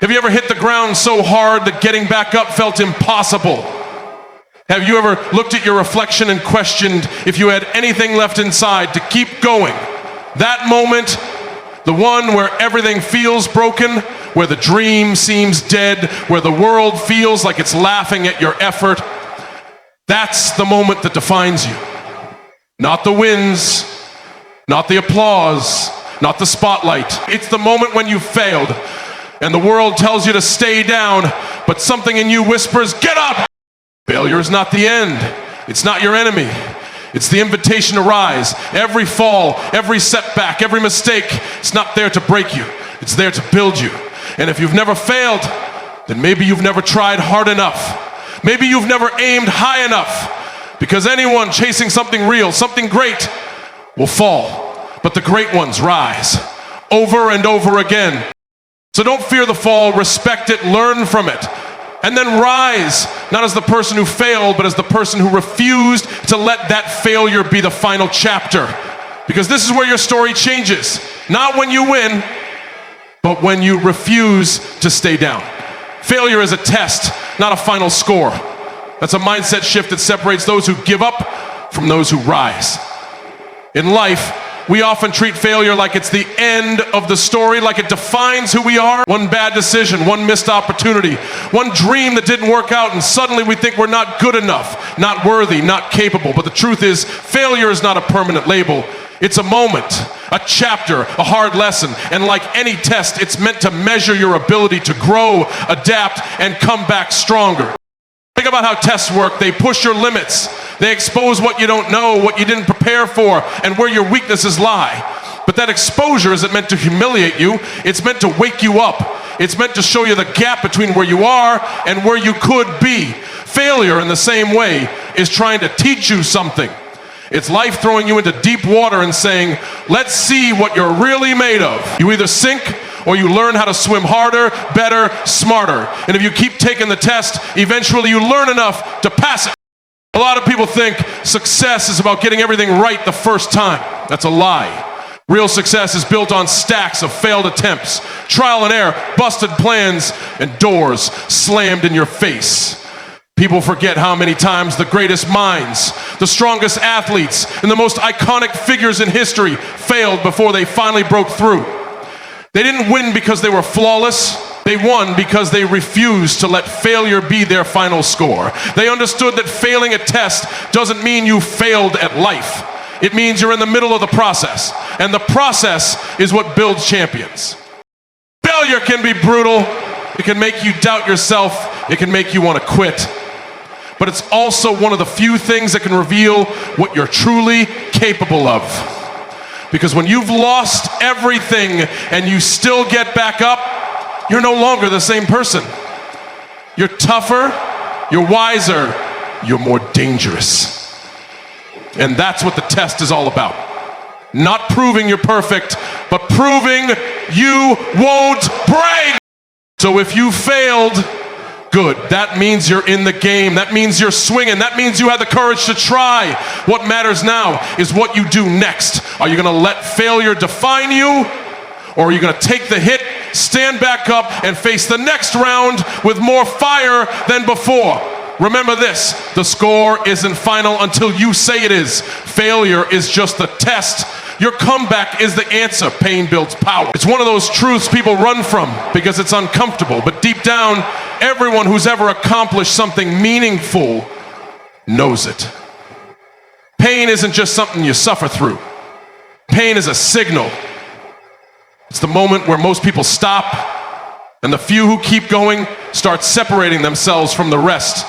Have you ever hit the ground so hard that getting back up felt impossible? Have you ever looked at your reflection and questioned if you had anything left inside to keep going? That moment, the one where everything feels broken, where the dream seems dead, where the world feels like it's laughing at your effort, that's the moment that defines you. Not the wins, not the applause, not the spotlight. It's the moment when you failed and the world tells you to stay down, but something in you whispers, get up! Failure is not the end. It's not your enemy. It's the invitation to rise. Every fall, every setback, every mistake, it's not there to break you. It's there to build you. And if you've never failed, then maybe you've never tried hard enough. Maybe you've never aimed high enough. Because anyone chasing something real, something great, will fall. But the great ones rise over and over again. So don't fear the fall, respect it, learn from it. And then rise, not as the person who failed, but as the person who refused to let that failure be the final chapter. Because this is where your story changes. Not when you win, but when you refuse to stay down. Failure is a test, not a final score. That's a mindset shift that separates those who give up from those who rise. In life, we often treat failure like it's the end of the story, like it defines who we are. One bad decision, one missed opportunity, one dream that didn't work out, and suddenly we think we're not good enough, not worthy, not capable. But the truth is, failure is not a permanent label. It's a moment, a chapter, a hard lesson. And like any test, it's meant to measure your ability to grow, adapt, and come back stronger. Think about how tests work. They push your limits. They expose what you don't know, what you didn't prepare for, and where your weaknesses lie. But that exposure isn't meant to humiliate you. It's meant to wake you up. It's meant to show you the gap between where you are and where you could be. Failure, in the same way, is trying to teach you something. It's life throwing you into deep water and saying, let's see what you're really made of. You either sink or you learn how to swim harder, better, smarter. And if you keep taking the test, eventually you learn enough to pass it. A lot of people think success is about getting everything right the first time. That's a lie. Real success is built on stacks of failed attempts, trial and error, busted plans, and doors slammed in your face. People forget how many times the greatest minds, the strongest athletes, and the most iconic figures in history failed before they finally broke through. They didn't win because they were flawless. They won because they refused to let failure be their final score. They understood that failing a test doesn't mean you failed at life. It means you're in the middle of the process. And the process is what builds champions. Failure can be brutal. It can make you doubt yourself. It can make you want to quit. But it's also one of the few things that can reveal what you're truly capable of. Because when you've lost everything and you still get back up, you're no longer the same person. You're tougher, you're wiser, you're more dangerous. And that's what the test is all about. Not proving you're perfect, but proving you won't break. So if you failed, good. That means you're in the game. That means you're swinging. That means you have the courage to try. What matters now is what you do next. Are you going to let failure define you? Or are you going to take the hit, stand back up, and face the next round with more fire than before? Remember this, the score isn't final until you say it is. Failure is just the test. Your comeback is the answer. Pain builds power. It's one of those truths people run from because it's uncomfortable. But deep down, everyone who's ever accomplished something meaningful knows it. Pain isn't just something you suffer through. Pain is a signal. It's the moment where most people stop, and the few who keep going start separating themselves from the rest.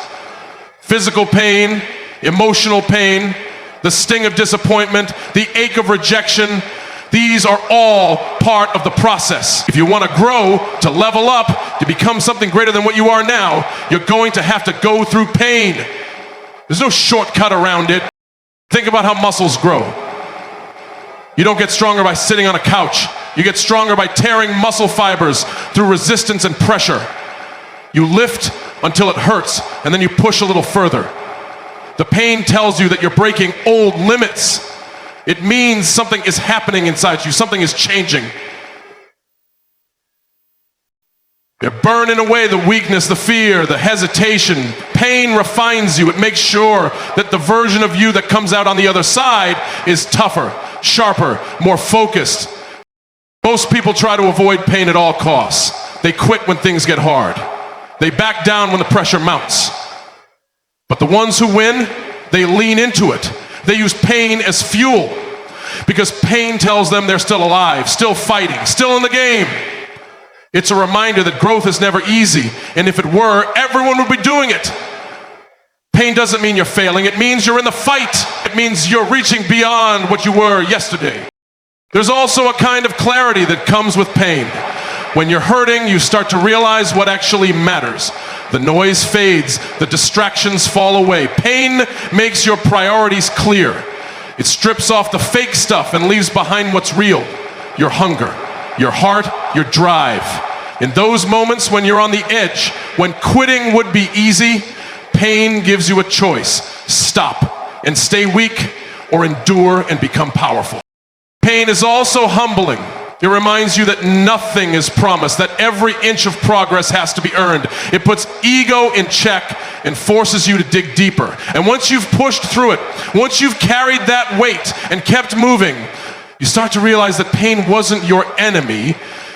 Physical pain, emotional pain, the sting of disappointment, the ache of rejection, these are all part of the process. If you want to grow, to level up, to become something greater than what you are now, you're going to have to go through pain. There's no shortcut around it. Think about how muscles grow. You don't get stronger by sitting on a couch. You get stronger by tearing muscle fibers through resistance and pressure. You lift until it hurts, and then you push a little further. The pain tells you that you're breaking old limits. It means something is happening inside you, something is changing. You're burning away the weakness, the fear, the hesitation. Pain refines you. It makes sure that the version of you that comes out on the other side is tougher, sharper, more focused. Most people try to avoid pain at all costs. They quit when things get hard. They back down when the pressure mounts. But the ones who win, they lean into it. They use pain as fuel because pain tells them they're still alive, still fighting, still in the game. It's a reminder that growth is never easy, and if it were, everyone would be doing it. Pain doesn't mean you're failing. It means you're in the fight. It means you're reaching beyond what you were yesterday. There's also a kind of clarity that comes with pain. When you're hurting, you start to realize what actually matters. The noise fades, the distractions fall away. Pain makes your priorities clear. It strips off the fake stuff and leaves behind what's real. Your hunger, your heart, your drive. In those moments when you're on the edge, when quitting would be easy, pain gives you a choice. Stop and stay weak, or endure and become powerful. Pain is also humbling. It reminds you that nothing is promised, that every inch of progress has to be earned. It puts ego in check and forces you to dig deeper. And once you've pushed through it, once you've carried that weight and kept moving, you start to realize that pain wasn't your enemy,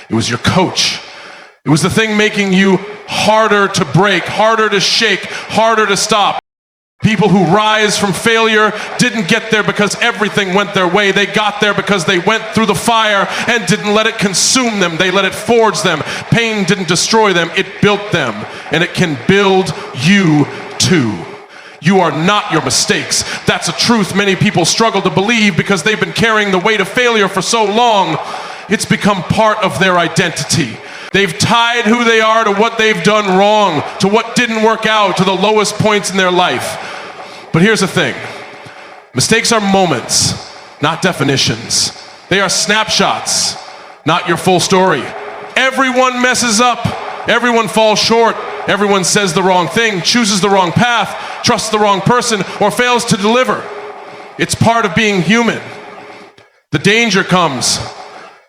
it was your coach. It was the thing making you harder to break, harder to shake, harder to stop. People who rise from failure didn't get there because everything went their way. They got there because they went through the fire and didn't let it consume them. They let it forge them. Pain didn't destroy them, it built them. And it can build you too. You are not your mistakes. That's a truth many people struggle to believe because they've been carrying the weight of failure for so long. It's become part of their identity. They've tied who they are to what they've done wrong, to what didn't work out, to the lowest points in their life. But here's the thing. Mistakes are moments, not definitions. They are snapshots, not your full story. Everyone messes up. Everyone falls short. Everyone says the wrong thing, chooses the wrong path, trusts the wrong person, or fails to deliver. It's part of being human. The danger comes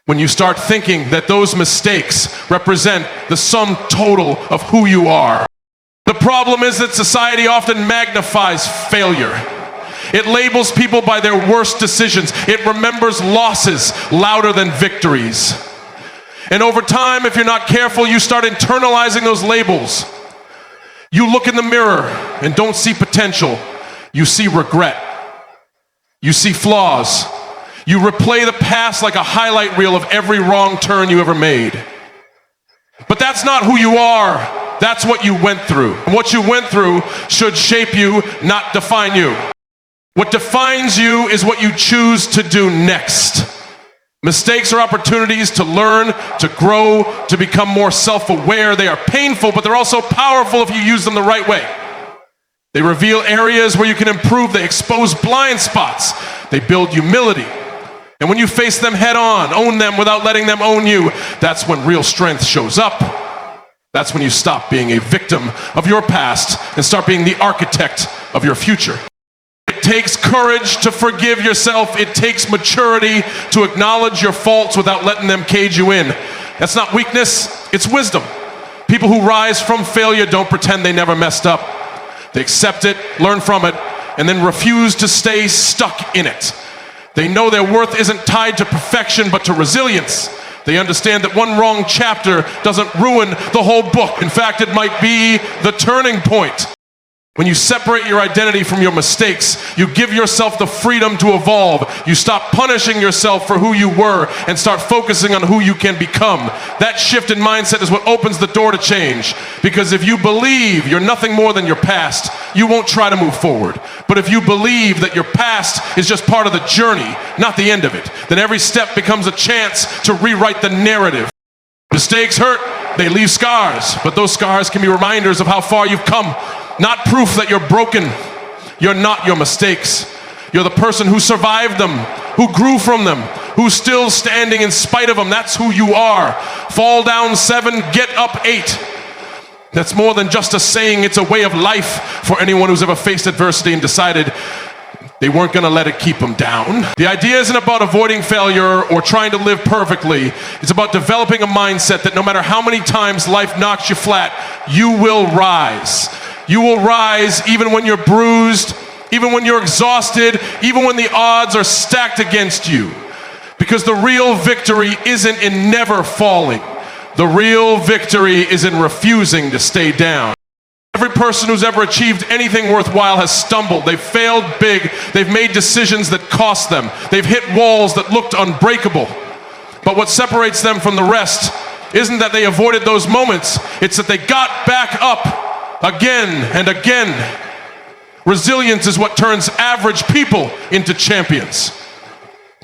when you start thinking that those mistakes represent the sum total of who you are. The problem is that society often magnifies failure. It labels people by their worst decisions. It remembers losses louder than victories. And over time, if you're not careful, you start internalizing those labels. You look in the mirror and don't see potential. You see regret. You see flaws. You replay the past like a highlight reel of every wrong turn you ever made. But that's not who you are. That's what you went through. And what you went through should shape you, not define you. What defines you is what you choose to do next. Mistakes are opportunities to learn, to grow, to become more self-aware. They are painful, but they're also powerful if you use them the right way. They reveal areas where you can improve. They expose blind spots. They build humility. And when you face them head on, own them without letting them own you, that's when real strength shows up. That's when you stop being a victim of your past and start being the architect of your future. It takes courage to forgive yourself. It takes maturity to acknowledge your faults without letting them cage you in. That's not weakness, it's wisdom. People who rise from failure don't pretend they never messed up. They accept it, learn from it, and then refuse to stay stuck in it. They know their worth isn't tied to perfection, but to resilience. They understand that one wrong chapter doesn't ruin the whole book. In fact, it might be the turning point. When you separate your identity from your mistakes, you give yourself the freedom to evolve. You stop punishing yourself for who you were and start focusing on who you can become. That shift in mindset is what opens the door to change. Because if you believe you're nothing more than your past, you won't try to move forward. But if you believe that your past is just part of the journey, not the end of it, then every step becomes a chance to rewrite the narrative. Mistakes hurt, they leave scars, but those scars can be reminders of how far you've come. Not proof that you're broken. You're not your mistakes. You're the person who survived them, who grew from them, who's still standing in spite of them. That's who you are. Fall down 7, get up 8. That's more than just a saying. It's a way of life for anyone who's ever faced adversity and decided They weren't going to let it keep them down. The idea isn't about avoiding failure or trying to live perfectly. It's about developing a mindset that no matter how many times life knocks you flat, you will rise. You will rise even when you're bruised, even when you're exhausted, even when the odds are stacked against you. Because the real victory isn't in never falling. The real victory is in refusing to stay down. Every person who's ever achieved anything worthwhile has stumbled. They've failed big. They've made decisions that cost them. They've hit walls that looked unbreakable. But what separates them from the rest isn't that they avoided those moments. It's that they got back up again and again. Resilience is what turns average people into champions.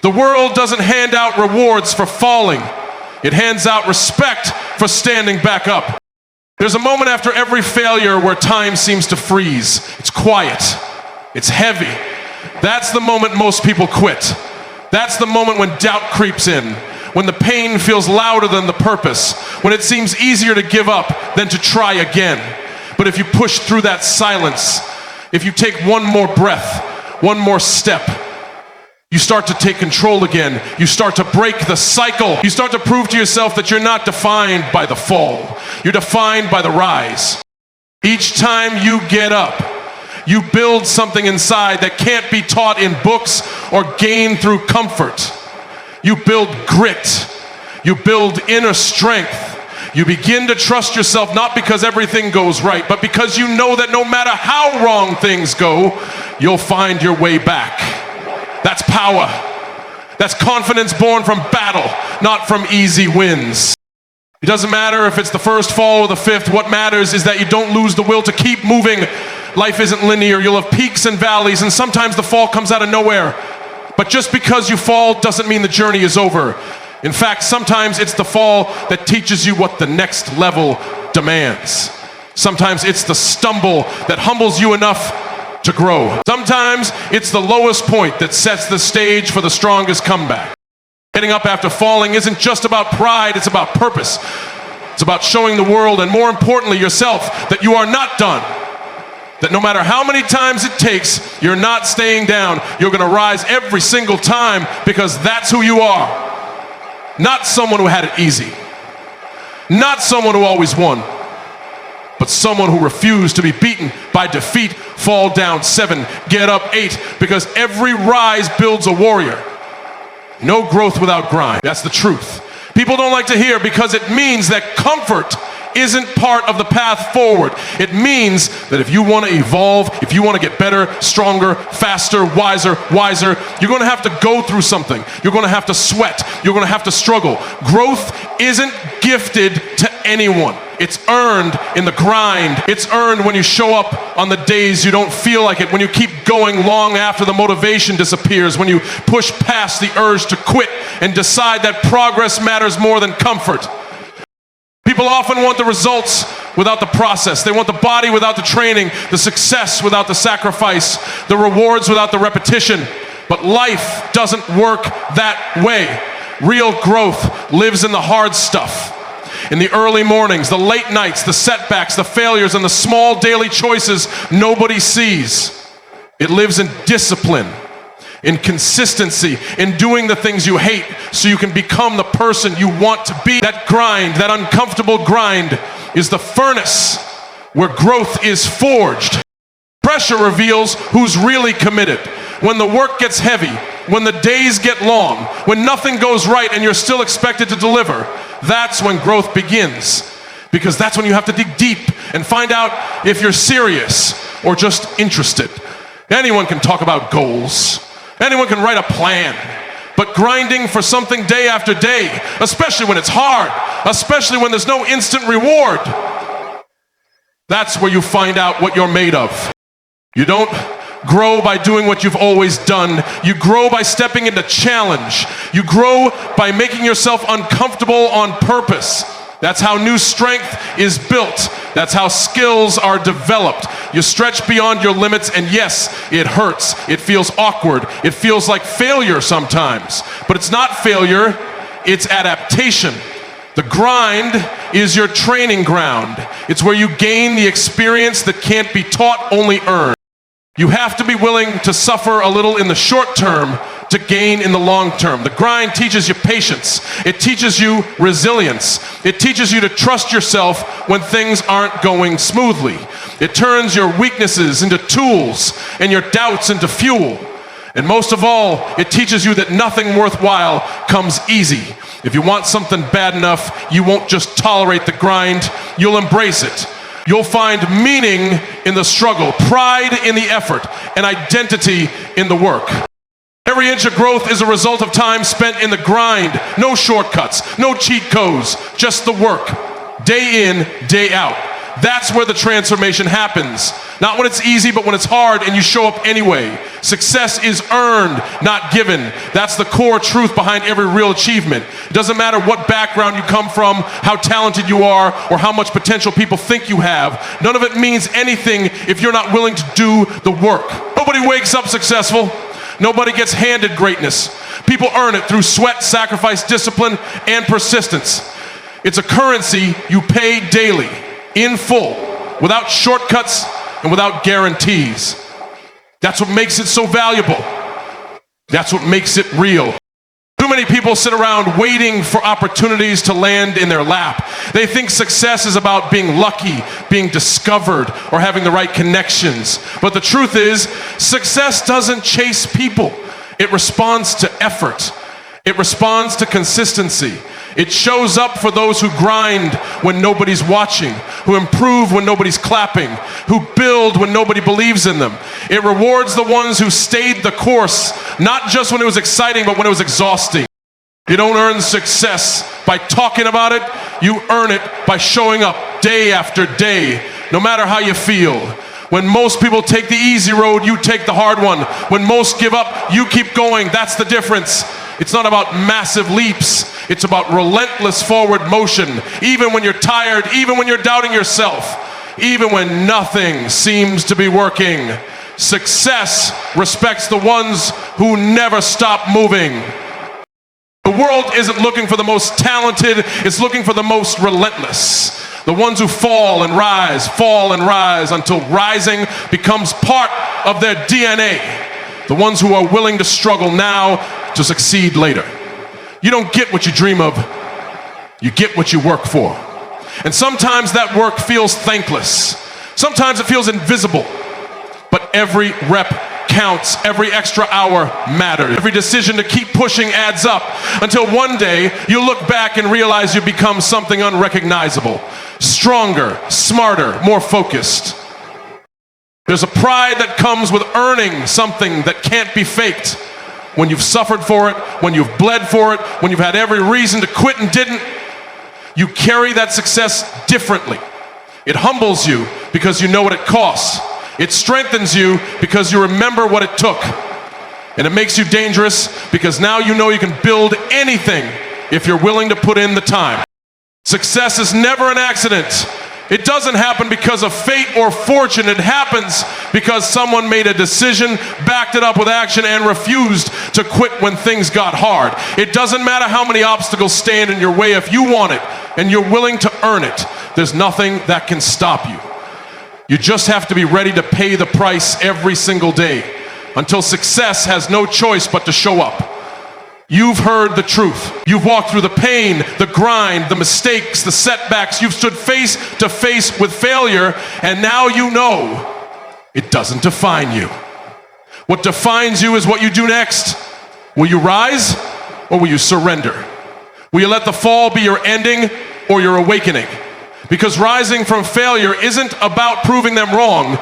The world doesn't hand out rewards for falling. It hands out respect for standing back up. There's a moment after every failure where time seems to freeze. It's quiet. It's heavy. That's the moment most people quit. That's the moment when doubt creeps in, when the pain feels louder than the purpose, when it seems easier to give up than to try again. But if you push through that silence, if you take one more breath, one more step, you start to take control again. You start to break the cycle. You start to prove to yourself that you're not defined by the fall. You're defined by the rise. Each time you get up, you build something inside that can't be taught in books or gained through comfort. You build grit. You build inner strength. You begin to trust yourself not because everything goes right, but because you know that no matter how wrong things go, you'll find your way back. That's power. That's confidence born from battle, not from easy wins. It doesn't matter if it's the first fall or the fifth. What matters is that you don't lose the will to keep moving. Life isn't linear. You'll have peaks and valleys, and sometimes the fall comes out of nowhere. But just because you fall doesn't mean the journey is over. In fact, sometimes it's the fall that teaches you what the next level demands. Sometimes it's the stumble that humbles you enough to grow. Sometimes it's the lowest point that sets the stage for the strongest comeback. Getting up after falling isn't just about pride, it's about purpose. It's about showing the world, and more importantly yourself, that you are not done. That no matter how many times it takes, you're not staying down. You're going to rise every single time because that's who you are. Not someone who had it easy. Not someone who always won. But someone who refused to be beaten by defeat, fall down 7, get up 8, because every rise builds a warrior. No growth without grind. That's the truth. People don't like to hear because it means that comfort isn't part of the path forward. It means that if you want to evolve, if you want to get better, stronger, faster, wiser, you're going to have to go through something. You're going to have to sweat. You're going to have to struggle. Growth isn't gifted to anyone. It's earned in the grind. It's earned when you show up on the days you don't feel like it, when you keep going long after the motivation disappears, when you push past the urge to quit and decide that progress matters more than comfort. People often want the results without the process. They want the body without the training, the success without the sacrifice, the rewards without the repetition. But life doesn't work that way. Real growth lives in the hard stuff. In the early mornings, the late nights, the setbacks, the failures, and the small daily choices nobody sees. It lives in discipline, in consistency, in doing the things you hate so you can become the person you want to be. That grind, that uncomfortable grind, is the furnace where growth is forged. Pressure reveals who's really committed. When the work gets heavy, when the days get long, when nothing goes right and you're still expected to deliver, that's when growth begins. Because that's when you have to dig deep and find out if you're serious or just interested. Anyone can talk about goals. Anyone can write a plan. But grinding for something day after day, especially when it's hard, especially when there's no instant reward, that's where you find out what you're made of. You don't grow by doing what you've always done. You grow by stepping into challenge. You grow by making yourself uncomfortable on purpose. That's how new strength is built. That's how skills are developed. You stretch beyond your limits, and yes, it hurts. It feels awkward. It feels like failure sometimes. But it's not failure, it's adaptation. The grind is your training ground. It's where you gain the experience that can't be taught, only earned. You have to be willing to suffer a little in the short term to gain in the long term. The grind teaches you patience. It teaches you resilience. It teaches you to trust yourself when things aren't going smoothly. It turns your weaknesses into tools and your doubts into fuel. And most of all, it teaches you that nothing worthwhile comes easy. If you want something bad enough, you won't just tolerate the grind, you'll embrace it. You'll find meaning in the struggle, pride in the effort, and identity in the work. Every inch of growth is a result of time spent in the grind. No shortcuts, no cheat codes, just the work. Day in, day out. That's where the transformation happens. Not when it's easy, but when it's hard and you show up anyway. Success is earned, not given. That's the core truth behind every real achievement. It doesn't matter what background you come from, how talented you are, or how much potential people think you have. None of it means anything if you're not willing to do the work. Nobody wakes up successful. Nobody gets handed greatness. People earn it through sweat, sacrifice, discipline, and persistence. It's a currency you pay daily, in full, without shortcuts and without guarantees. That's what makes it so valuable. That's what makes it real. Too many people sit around waiting for opportunities to land in their lap. They think success is about being lucky, being discovered, or having the right connections. But the truth is, success doesn't chase people. It responds to effort. It responds to consistency. It shows up for those who grind when nobody's watching, who improve when nobody's clapping, who build when nobody believes in them. It rewards the ones who stayed the course, not just when it was exciting, but when it was exhausting. You don't earn success by talking about it. You earn it by showing up day after day, no matter how you feel. When most people take the easy road, you take the hard one. When most give up, you keep going. That's the difference. It's not about massive leaps. It's about relentless forward motion, even when you're tired, even when you're doubting yourself, even when nothing seems to be working. Success respects the ones who never stop moving. The world isn't looking for the most talented, it's looking for the most relentless. The ones who fall and rise until rising becomes part of their DNA. The ones who are willing to struggle now to succeed later. You don't get what you dream of, you get what you work for. And sometimes that work feels thankless. Sometimes it feels invisible. But every rep counts, every extra hour matters. Every decision to keep pushing adds up until one day you look back and realize you've become something unrecognizable. Stronger, smarter, more focused. There's a pride that comes with earning something that can't be faked. When you've suffered for it, when you've bled for it, when you've had every reason to quit and didn't, you carry that success differently. It humbles you because you know what it costs. It strengthens you because you remember what it took. And it makes you dangerous because now you know you can build anything if you're willing to put in the time. Success is never an accident. It doesn't happen because of fate or fortune. It happens because someone made a decision, backed it up with action, and refused to quit when things got hard. It doesn't matter how many obstacles stand in your way. If you want it and you're willing to earn it, there's nothing that can stop you. You just have to be ready to pay the price every single day until success has no choice but to show up. You've heard the truth. You've walked through the pain, the grind, the mistakes, the setbacks. You've stood face to face with failure, and now you know it doesn't define you. What defines you is what you do next. Will you rise or will you surrender? Will you let the fall be your ending or your awakening? Because rising from failure isn't about proving them wrong.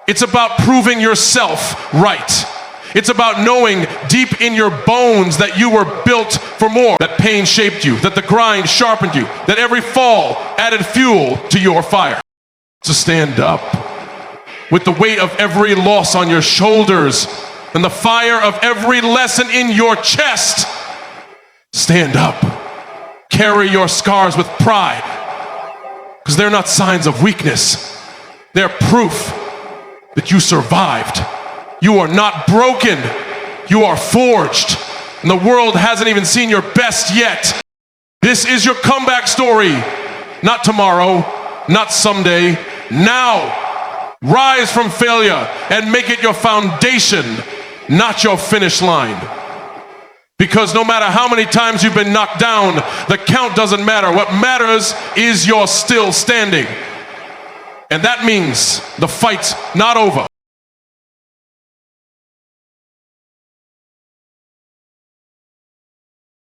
It's about proving yourself right. It's about knowing deep in your bones that you were built for more, that pain shaped you, that the grind sharpened you, that every fall added fuel to your fire. So stand up with the weight of every loss on your shoulders and the fire of every lesson in your chest. Stand up. Carry your scars with pride, because they're not signs of weakness. They're proof that you survived. You are not broken. You are forged. And the world hasn't even seen your best yet. This is your comeback story. Not tomorrow, not someday, now. Rise from failure and make it your foundation, not your finish line. Because no matter how many times you've been knocked down, the count doesn't matter. What matters is you're still standing. And that means the fight's not over.